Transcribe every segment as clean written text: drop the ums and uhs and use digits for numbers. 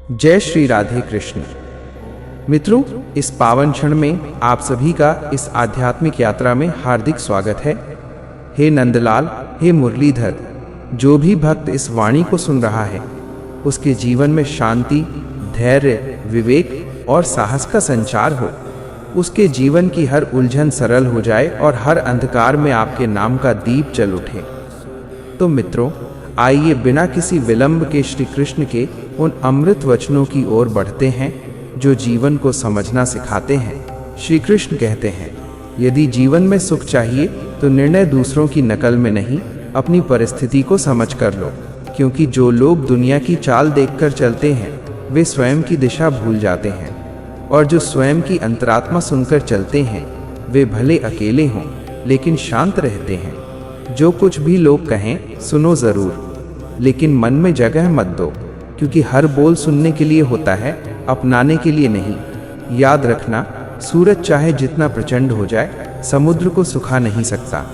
जय श्री राधे कृष्ण। मित्रों, इस पावन क्षण में आप सभी का इस आध्यात्मिक यात्रा में हार्दिक स्वागत है। हे नंदलाल, हे मुरलीधर, जो भी भक्त इस वाणी को सुन रहा है उसके जीवन में शांति, धैर्य, विवेक और साहस का संचार हो। उसके जीवन की हर उलझन सरल हो जाए और हर अंधकार में आपके नाम का दीप जल उठे। तो मित्रों, आइए बिना किसी विलंब के श्री कृष्ण के उन अमृत वचनों की ओर बढ़ते हैं जो जीवन को समझना सिखाते हैं। श्री कृष्ण कहते हैं, यदि जीवन में सुख चाहिए तो निर्णय दूसरों की नकल में नहीं, अपनी परिस्थिति को समझ कर लो। क्योंकि जो लोग दुनिया की चाल देखकर चलते हैं वे स्वयं की दिशा भूल जाते हैं, और जो स्वयं की अंतरात्मा सुनकर चलते हैं वे भले अकेले हों लेकिन शांत रहते हैं। जो कुछ भी लोग कहें सुनो ज़रूर, लेकिन मन में जगह मत दो, क्योंकि हर बोल सुनने के लिए होता है, अपनाने के लिए नहीं। याद रखना, सूरज चाहे जितना प्रचंड हो जाए समुद्र को सुखा नहीं सकता।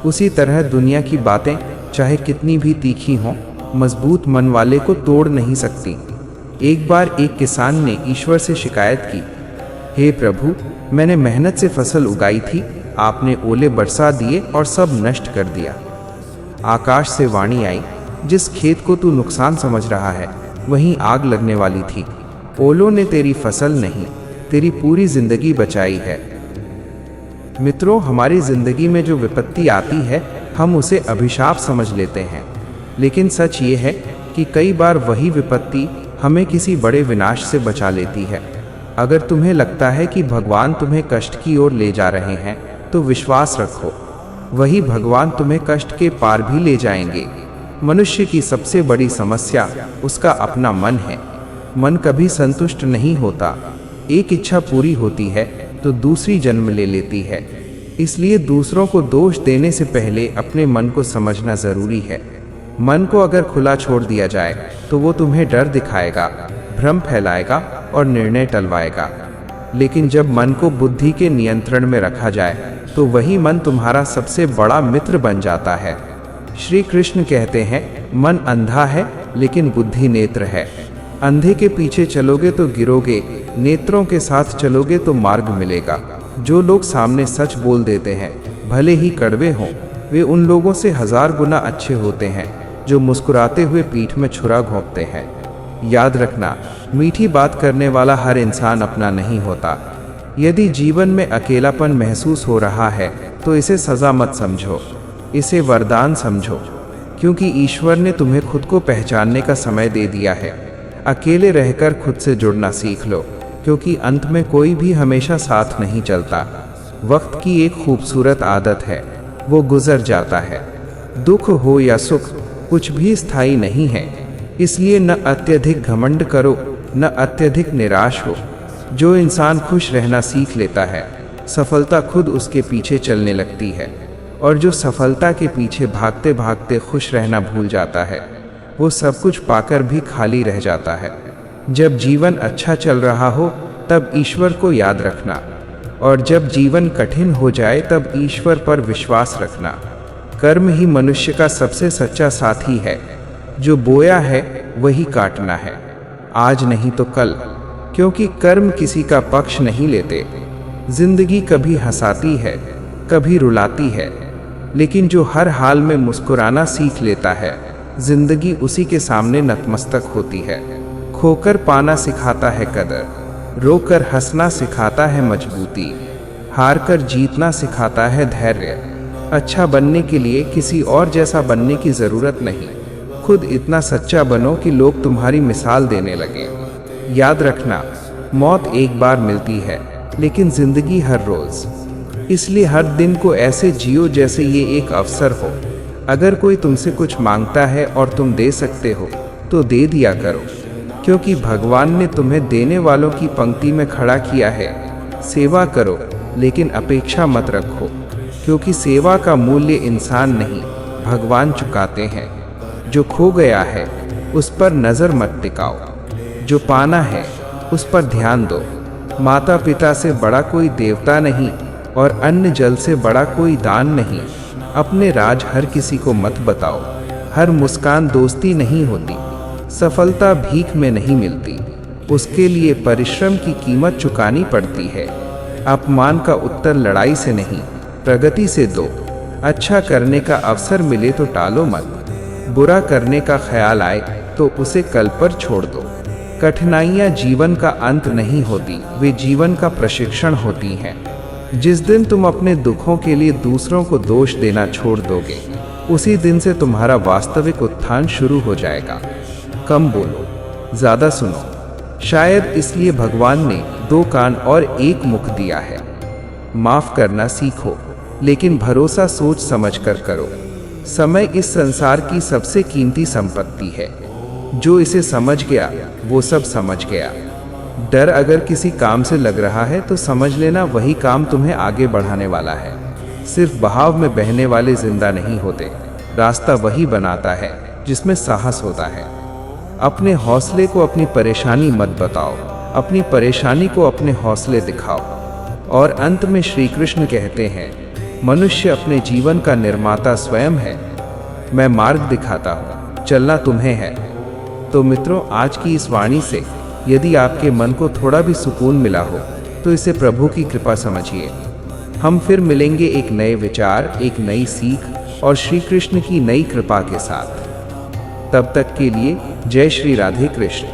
उसी तरह दुनिया की बातें चाहे कितनी भी तीखी हों, मजबूत मन वाले को तोड़ नहीं सकती। एक बार एक किसान ने ईश्वर से शिकायत की, हे प्रभु, मैंने मेहनत से फसल उगाई थी, आपने ओले बरसा दिए और सब नष्ट कर दिया। आकाश से वाणी आई, जिस खेत को तू नुकसान समझ रहा है वहीं आग लगने वाली थी। ओलों ने तेरी फसल नहीं, तेरी पूरी जिंदगी बचाई है। मित्रों, हमारी जिंदगी में जो विपत्ति आती है हम उसे अभिशाप समझ लेते हैं, लेकिन सच ये है कि कई बार वही विपत्ति हमें किसी बड़े विनाश से बचा लेती है। अगर तुम्हें लगता है कि भगवान तुम्हें कष्ट की ओर ले जा रहे हैं तो विश्वास रखो, वही भगवान तुम्हें कष्ट के पार भी ले जाएंगे। मनुष्य की सबसे बड़ी समस्या उसका अपना मन है। मन कभी संतुष्ट नहीं होता। एक इच्छा पूरी होती है तो दूसरी जन्म ले लेती है। इसलिए दूसरों को दोष देने से पहले अपने मन को समझना जरूरी है। मन को अगर खुला छोड़ दिया जाए तो वो तुम्हें डर दिखाएगा, भ्रम फैलाएगा और निर्णय टलवाएगा। लेकिन जब मन को बुद्धि के नियंत्रण में रखा जाए तो वही मन तुम्हारा सबसे बड़ा मित्र बन जाता है। श्री कृष्ण कहते हैं, मन अंधा है लेकिन बुद्धि नेत्र है। अंधे के पीछे चलोगे तो गिरोगे, नेत्रों के साथ चलोगे तो मार्ग मिलेगा। जो लोग सामने सच बोल देते हैं भले ही कड़वे हों, वे उन लोगों से 1000 गुना अच्छे होते हैं जो मुस्कुराते हुए पीठ में छुरा घोंपते हैं। याद रखना, मीठी बात करने वाला हर इंसान अपना नहीं होता। यदि जीवन में अकेलापन महसूस हो रहा है तो इसे सज़ा मत समझो, इसे वरदान समझो, क्योंकि ईश्वर ने तुम्हें खुद को पहचानने का समय दे दिया है। अकेले रहकर खुद से जुड़ना सीख लो, क्योंकि अंत में कोई भी हमेशा साथ नहीं चलता। वक्त की एक खूबसूरत आदत है, वो गुजर जाता है। दुख हो या सुख, कुछ भी स्थायी नहीं है। इसलिए न अत्यधिक घमंड करो, न अत्यधिक निराश हो। जो इंसान खुश रहना सीख लेता है, सफलता खुद उसके पीछे चलने लगती है। और जो सफलता के पीछे भागते भागते खुश रहना भूल जाता है, वो सब कुछ पाकर भी खाली रह जाता है। जब जीवन अच्छा चल रहा हो तब ईश्वर को याद रखना, और जब जीवन कठिन हो जाए तब ईश्वर पर विश्वास रखना। कर्म ही मनुष्य का सबसे सच्चा साथी है। जो बोया है वही काटना है, आज नहीं तो कल, क्योंकि कर्म किसी का पक्ष नहीं लेते। जिंदगी कभी हंसाती है, कभी रुलाती है, लेकिन जो हर हाल में मुस्कुराना सीख लेता है, जिंदगी उसी के सामने नतमस्तक होती है। खोकर पाना सिखाता है कदर, रोकर हंसना सिखाता है मजबूती, हार कर जीतना सिखाता है धैर्य। अच्छा बनने के लिए किसी और जैसा बनने की ज़रूरत नहीं, खुद इतना सच्चा बनो कि लोग तुम्हारी मिसाल देने लगे। याद रखना, मौत एक बार मिलती है लेकिन जिंदगी हर रोज़। इसलिए हर दिन को ऐसे जियो जैसे ये एक अवसर हो। अगर कोई तुमसे कुछ मांगता है और तुम दे सकते हो तो दे दिया करो, क्योंकि भगवान ने तुम्हें देने वालों की पंक्ति में खड़ा किया है। सेवा करो लेकिन अपेक्षा मत रखो, क्योंकि सेवा का मूल्य इंसान नहीं भगवान चुकाते हैं। जो खो गया है उस पर नज़र मत टिकाओ, जो पाना है उस पर ध्यान दो। माता पिता से बड़ा कोई देवता नहीं और अन्न जल से बड़ा कोई दान नहीं। अपने राज हर किसी को मत बताओ। हर मुस्कान दोस्ती नहीं होती। सफलता भीख में नहीं मिलती, उसके लिए परिश्रम की कीमत चुकानी पड़ती है। अपमान का उत्तर लड़ाई से नहीं, प्रगति से दो। अच्छा करने का अवसर मिले तो टालो मत, बुरा करने का ख्याल आए तो उसे कल पर छोड़ दो। कठिनाइयाँ जीवन का अंत नहीं होती, वे जीवन का प्रशिक्षण होती हैं। जिस दिन तुम अपने दुखों के लिए दूसरों को दोष देना छोड़ दोगे, उसी दिन से तुम्हारा वास्तविक उत्थान शुरू हो जाएगा। कम बोलो, ज़्यादा सुनो। शायद इसलिए भगवान ने 2 कान और 1 मुख दिया है। माफ करना सीखो, लेकिन भरोसा सोच समझकर करो। समय इस संसार की सबसे कीमती संपत्ति है। जो इसे समझ गया वो सब समझ गया। डर अगर किसी काम से लग रहा है तो समझ लेना वही काम तुम्हें आगे बढ़ाने वाला है। सिर्फ बहाव में बहने वाले जिंदा नहीं होते, रास्ता वही बनाता है जिसमें साहस होता है। अपने हौसले को अपनी परेशानी मत बताओ, अपनी परेशानी को अपने हौसले दिखाओ। और अंत में श्री कृष्ण कहते हैं, मनुष्य अपने जीवन का निर्माता स्वयं है। मैं मार्ग दिखाता हूँ, चलना तुम्हें है। तो मित्रों, आज की इस वाणी से यदि आपके मन को थोड़ा भी सुकून मिला हो तो इसे प्रभु की कृपा समझिए। हम फिर मिलेंगे एक नए विचार, एक नई सीख और श्री कृष्ण की नई कृपा के साथ। तब तक के लिए जय श्री राधे कृष्ण।